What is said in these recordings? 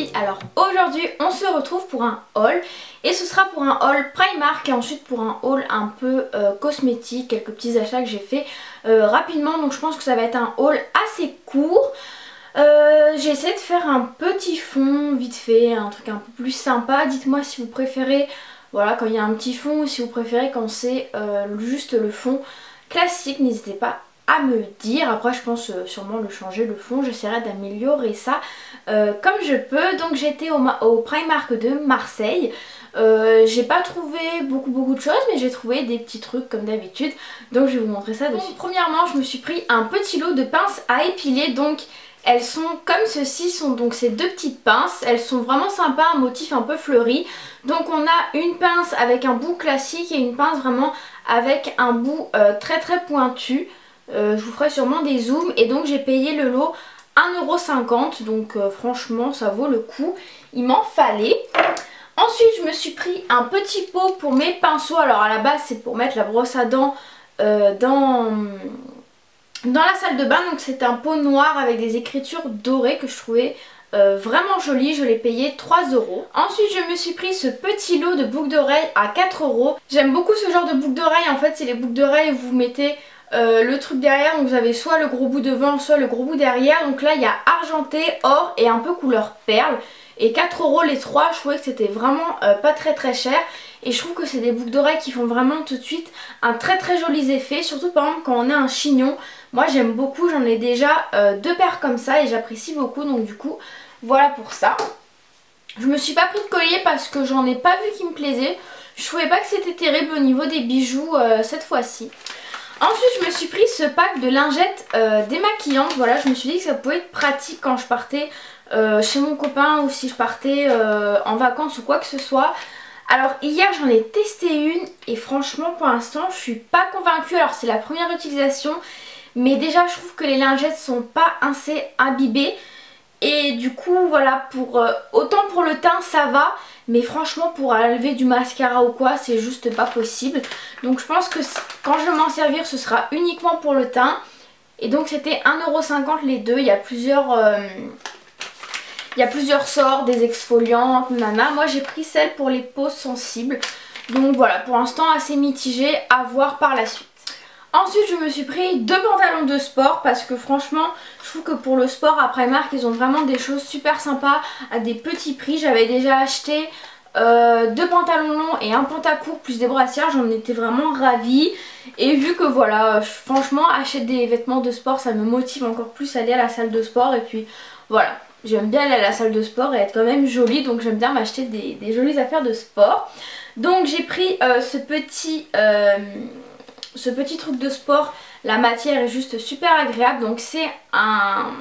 Sophie. Alors aujourd'hui on se retrouve pour un haul et ce sera pour un haul Primark et ensuite pour un haul un peu cosmétique, quelques petits achats que j'ai fait rapidement, donc je pense que ça va être un haul assez court. J'ai essayé de faire un petit fond vite fait, un truc un peu plus sympa. Dites-moi si vous préférez voilà, quand il y a un petit fond ou si vous préférez quand c'est juste le fond classique, n'hésitez pas à me dire. Après je pense sûrement le changer le fond, j'essaierai d'améliorer ça comme je peux. Donc j'étais au Primark de Marseille. J'ai pas trouvé beaucoup de choses, mais j'ai trouvé des petits trucs comme d'habitude, donc je vais vous montrer ça dessus. Donc, premièrement je me suis pris un petit lot de pinces à épiler. Donc elles sont comme ceci, sont donc ces deux petites pinces, elles sont vraiment sympas, un motif un peu fleuri. Donc on a une pince avec un bout classique et une pince vraiment avec un bout très pointu. Je vous ferai sûrement des zooms. Et donc j'ai payé le lot 1,50 €, donc franchement ça vaut le coup, il m'en fallait. Ensuite je me suis pris un petit pot pour mes pinceaux. Alors à la base c'est pour mettre la brosse à dents dans la salle de bain. Donc c'est un pot noir avec des écritures dorées que je trouvais vraiment joli. Je l'ai payé 3 €. Ensuite je me suis pris ce petit lot de boucles d'oreilles à 4 €. J'aime beaucoup ce genre de boucles d'oreilles. En fait c'est les boucles d'oreilles où vous mettez le truc derrière, donc vous avez soit le gros bout devant soit le gros bout derrière. Donc là il y a argenté, or et un peu couleur perle. Et 4 € les trois, je trouvais que c'était vraiment pas très cher. Et je trouve que c'est des boucles d'oreilles qui font vraiment tout de suite un très joli effet. Surtout par exemple quand on a un chignon. Moi j'aime beaucoup, j'en ai déjà deux paires comme ça et j'apprécie beaucoup. Donc du coup voilà pour ça. Je me suis pas pris de collier parce que j'en ai pas vu qui me plaisait. Je trouvais pas que c'était terrible au niveau des bijoux cette fois-ci. Ensuite je me suis pris ce pack de lingettes démaquillantes. Voilà, je me suis dit que ça pouvait être pratique quand je partais chez mon copain ou si je partais en vacances ou quoi que ce soit. Alors hier j'en ai testé une et franchement pour l'instant je suis pas convaincue. Alors c'est la première utilisation, mais déjà je trouve que les lingettes sont pas assez imbibées. Et du coup voilà, pour autant pour le teint ça va, mais franchement pour enlever du mascara ou quoi c'est juste pas possible. Donc je pense que quand je vais m'en servir ce sera uniquement pour le teint. Et donc c'était 1,50 € les deux. Il y a plusieurs sorts, des exfoliants, nana. Moi j'ai pris celle pour les peaux sensibles. Donc voilà, pour l'instant assez mitigé, à voir par la suite. Ensuite je me suis pris deux pantalons de sport parce que franchement je trouve que pour le sport à Primark ils ont vraiment des choses super sympas à des petits prix. J'avais déjà acheté deux pantalons longs et un pantacourt plus des brassières, j'en étais vraiment ravie. Et vu que voilà, franchement acheter des vêtements de sport ça me motive encore plus à aller à la salle de sport. Et puis voilà, j'aime bien aller à la salle de sport et être quand même jolie, donc j'aime bien m'acheter des jolies affaires de sport. Donc j'ai pris ce petit truc de sport. La matière est juste super agréable. Donc c'est un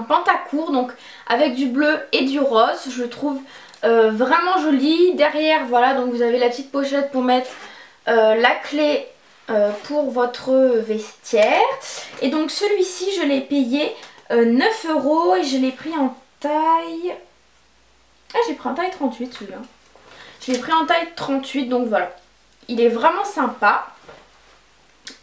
pantacourt donc avec du bleu et du rose. Je le trouve vraiment joli. Derrière voilà, donc vous avez la petite pochette pour mettre la clé pour votre vestiaire. Et donc celui-ci je l'ai payé 9 € et je l'ai pris en taille... Ah, j'ai pris en taille 38 celui-là. Je l'ai pris en taille 38, donc voilà. Il est vraiment sympa.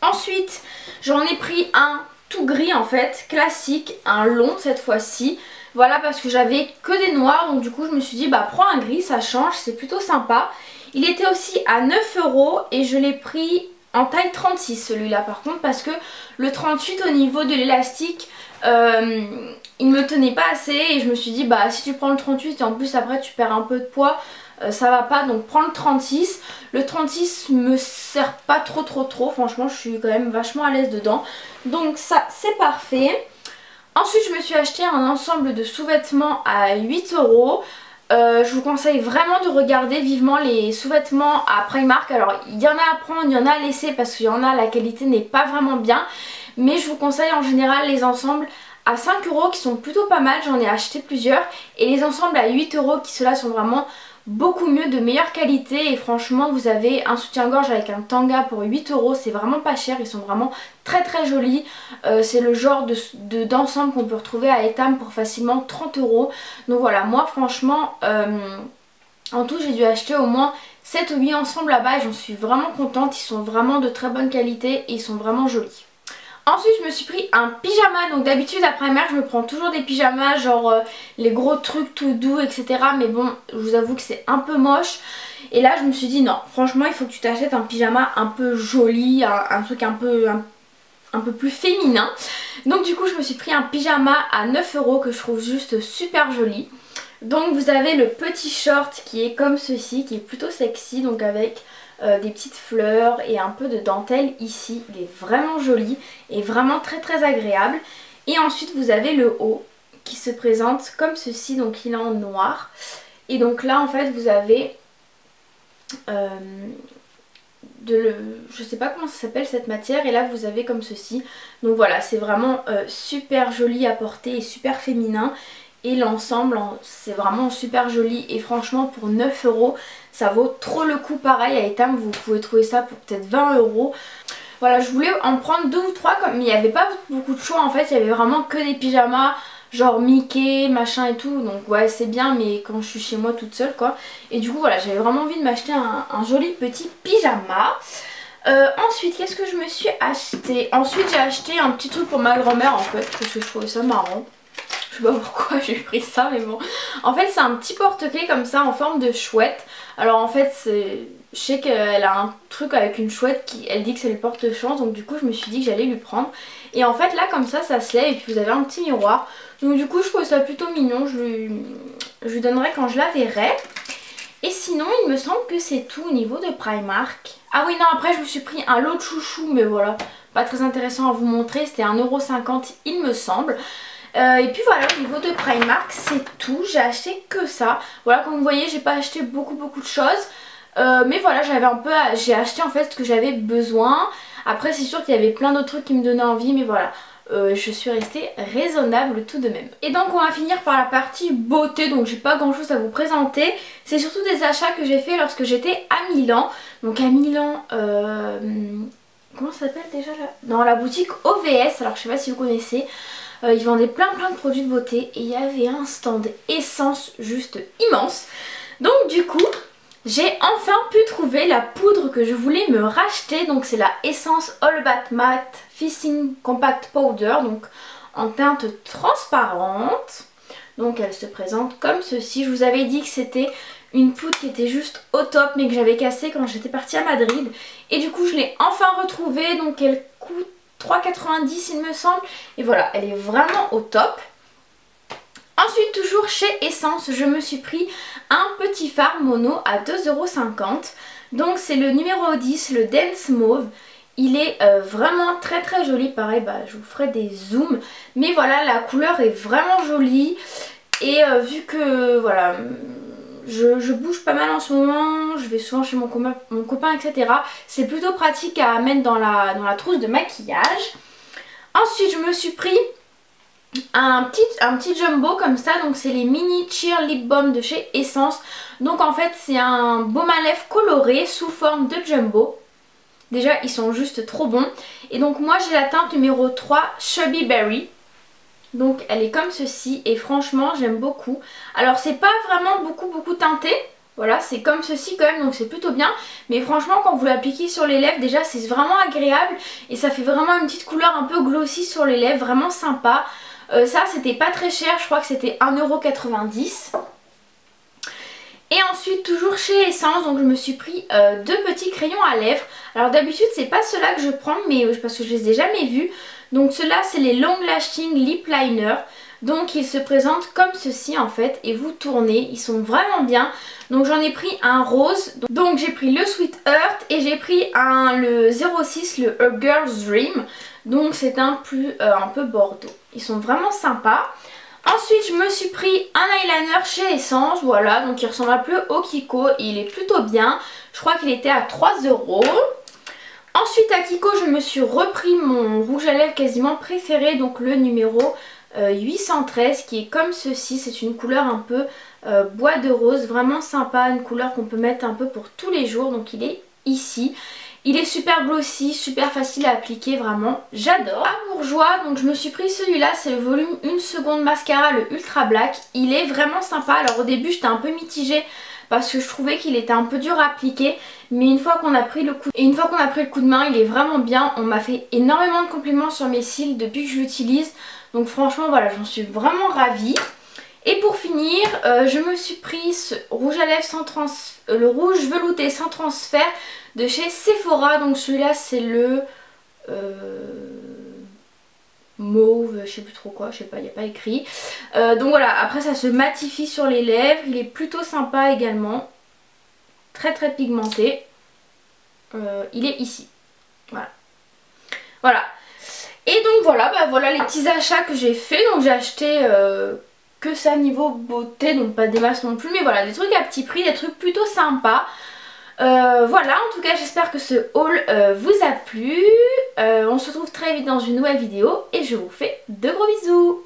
Ensuite j'en ai pris un tout gris en fait, classique, un long cette fois-ci. Voilà, parce que j'avais que des noirs, donc du coup je me suis dit bah prends un gris, ça change, c'est plutôt sympa. Il était aussi à 9 € et je l'ai pris en taille 36 celui-là par contre, parce que le 38 au niveau de l'élastique il me tenait pas assez. Et je me suis dit bah si tu prends le 38 et en plus après tu perds un peu de poids, ça va pas, donc prends le 36. Le 36 me sert pas trop franchement je suis quand même vachement à l'aise dedans, donc ça c'est parfait. Ensuite je me suis acheté un ensemble de sous-vêtements à 8 €. Je vous conseille vraiment de regarder vivement les sous-vêtements à Primark. Alors il y en a à prendre, il y en a à laisser parce qu'il y en a la qualité n'est pas vraiment bien, mais je vous conseille en général les ensembles à 5 € qui sont plutôt pas mal. J'en ai acheté plusieurs, et les ensembles à 8 € qui ceux-là sont vraiment beaucoup mieux, de meilleure qualité. Et franchement vous avez un soutien-gorge avec un tanga pour 8 €, c'est vraiment pas cher, ils sont vraiment très jolis. C'est le genre d'ensemble qu'on peut retrouver à Etam pour facilement 30 €. Donc voilà, moi franchement en tout j'ai dû acheter au moins 7 ou 8 ensembles là-bas et j'en suis vraiment contente. Ils sont vraiment de très bonne qualité et ils sont vraiment jolis. Ensuite je me suis pris un pyjama, donc d'habitude à Primark je me prends toujours des pyjamas genre les gros trucs tout doux etc. Mais bon je vous avoue que c'est un peu moche. Et là je me suis dit non, franchement il faut que tu t'achètes un pyjama un peu joli, un truc un peu plus féminin. Donc du coup je me suis pris un pyjama à 9 € que je trouve juste super joli. Donc vous avez le petit short qui est comme ceci, qui est plutôt sexy, donc avec des petites fleurs et un peu de dentelle ici. Il est vraiment joli et vraiment très agréable. Et ensuite vous avez le haut qui se présente comme ceci, donc il est en noir. Et donc là en fait vous avez je sais pas comment ça s'appelle cette matière, et là vous avez comme ceci. Donc voilà, c'est vraiment super joli à porter et super féminin. Et l'ensemble c'est vraiment super joli et franchement pour 9 € ça vaut trop le coup. Pareil à Etam vous pouvez trouver ça pour peut-être 20 €. Voilà, je voulais en prendre 2 ou 3 mais il n'y avait pas beaucoup de choix en fait, il y avait vraiment que des pyjamas genre Mickey machin et tout, donc ouais c'est bien mais quand je suis chez moi toute seule quoi. Et du coup voilà, j'avais vraiment envie de m'acheter un joli petit pyjama. Ensuite qu'est-ce que je me suis acheté? Ensuite j'ai acheté un petit truc pour ma grand-mère en fait, parce que je trouvais ça marrant. Je sais pas pourquoi j'ai pris ça mais bon. En fait c'est un petit porte-clés comme ça en forme de chouette. Alors en fait je sais qu'elle a un truc avec une chouette elle dit que c'est le porte-chance, donc du coup je me suis dit que j'allais lui prendre. Et en fait là comme ça se lève et puis vous avez un petit miroir. Donc du coup je trouve ça plutôt mignon, je lui donnerai quand je la verrai. Et sinon il me semble que c'est tout au niveau de Primark. Ah oui non, après je me suis pris un lot de chouchou mais voilà, pas très intéressant à vous montrer, c'était 1,50 € il me semble. Et puis voilà, au niveau de Primark c'est tout, j'ai acheté que ça. Voilà, comme vous voyez j'ai pas acheté beaucoup de choses. Mais voilà, j'ai acheté en fait ce que j'avais besoin. Après c'est sûr qu'il y avait plein d'autres trucs qui me donnaient envie, mais voilà, je suis restée raisonnable tout de même. Et donc on va finir par la partie beauté, donc j'ai pas grand chose à vous présenter. C'est surtout des achats que j'ai fait lorsque j'étais à Milan. Donc à Milan, comment ça s'appelle déjà là? Dans la boutique OVS, alors je sais pas si vous connaissez. Ils vendaient plein de produits de beauté et il y avait un stand essence juste immense. Donc du coup j'ai enfin pu trouver la poudre que je voulais me racheter. Donc c'est la Essence All About Matte Fixing Compact Powder, donc en teinte transparente. Donc elle se présente comme ceci. Je vous avais dit que c'était une poudre qui était juste au top mais que j'avais cassée quand j'étais partie à Madrid. Et du coup je l'ai enfin retrouvée, donc elle coûte 3,90 il me semble. Et voilà, elle est vraiment au top. Ensuite toujours chez Essence, je me suis pris un petit fard mono à 2,50 €. Donc c'est le numéro 10, le Dense Mauve. Il est vraiment très joli, pareil je vous ferai des zooms. Mais voilà, la couleur est vraiment jolie. Et vu que voilà, je bouge pas mal en ce moment, je vais souvent chez mon copain etc. C'est plutôt pratique à mettre dans la trousse de maquillage. Ensuite je me suis pris un petit jumbo comme ça, donc c'est les mini cheer lip balm de chez Essence. Donc en fait c'est un baume à lèvres coloré sous forme de jumbo. Déjà ils sont juste trop bons. Et donc moi j'ai la teinte numéro 3 Chubby Berry. Donc elle est comme ceci et franchement j'aime beaucoup. Alors c'est pas vraiment beaucoup teinté. Voilà, c'est comme ceci quand même, donc c'est plutôt bien. Mais franchement quand vous l'appliquez sur les lèvres, déjà c'est vraiment agréable. Et ça fait vraiment une petite couleur un peu glossy sur les lèvres, vraiment sympa. Ça c'était pas très cher, je crois que c'était 1,90 €. Et ensuite toujours chez Essence, donc je me suis pris 2 petits crayons à lèvres. Alors d'habitude c'est pas ceux-là que je prends, mais parce que je les ai jamais vus. Donc ceux-là c'est les Long Lasting Lip Liner. Donc ils se présentent comme ceci en fait et vous tournez, ils sont vraiment bien. Donc j'en ai pris un rose, donc j'ai pris le Sweet Earth et j'ai pris le 06, le A Girl's Dream. Donc c'est un peu bordeaux. Ils sont vraiment sympas. Ensuite je me suis pris un eyeliner chez Essence, voilà, donc il ressemble un peu au Kiko et il est plutôt bien. Je crois qu'il était à 3 €. Ensuite à Kiko je me suis repris mon rouge à lèvres quasiment préféré, donc le numéro 813 qui est comme ceci. C'est une couleur un peu bois de rose, vraiment sympa, une couleur qu'on peut mettre un peu pour tous les jours. Donc il est ici. Il est super glossy, super facile à appliquer, vraiment j'adore. À Bourjois, donc je me suis pris celui-là, c'est le volume 1 seconde mascara, le Ultra Black. Il est vraiment sympa. Alors au début j'étais un peu mitigée parce que je trouvais qu'il était un peu dur à appliquer, mais une fois qu'on a pris le coup de main, il est vraiment bien. On m'a fait énormément de compliments sur mes cils depuis que je l'utilise, donc franchement voilà, j'en suis vraiment ravie. Et pour finir, je me suis pris ce rouge à lèvres le rouge velouté sans transfert de chez Sephora. Donc celui-là c'est le mauve, je sais plus trop quoi, je sais pas, il n'y a pas écrit. Donc voilà, après ça se matifie sur les lèvres, il est plutôt sympa également. Très très pigmenté. Il est ici. Voilà. Voilà. Et donc voilà, voilà les petits achats que j'ai fait. Donc j'ai acheté que ça niveau beauté, donc pas des masses non plus, mais voilà, des trucs à petit prix, des trucs plutôt sympas. Voilà, en tout cas j'espère que ce haul vous a plu. On se retrouve très vite dans une nouvelle vidéo et je vous fais de gros bisous.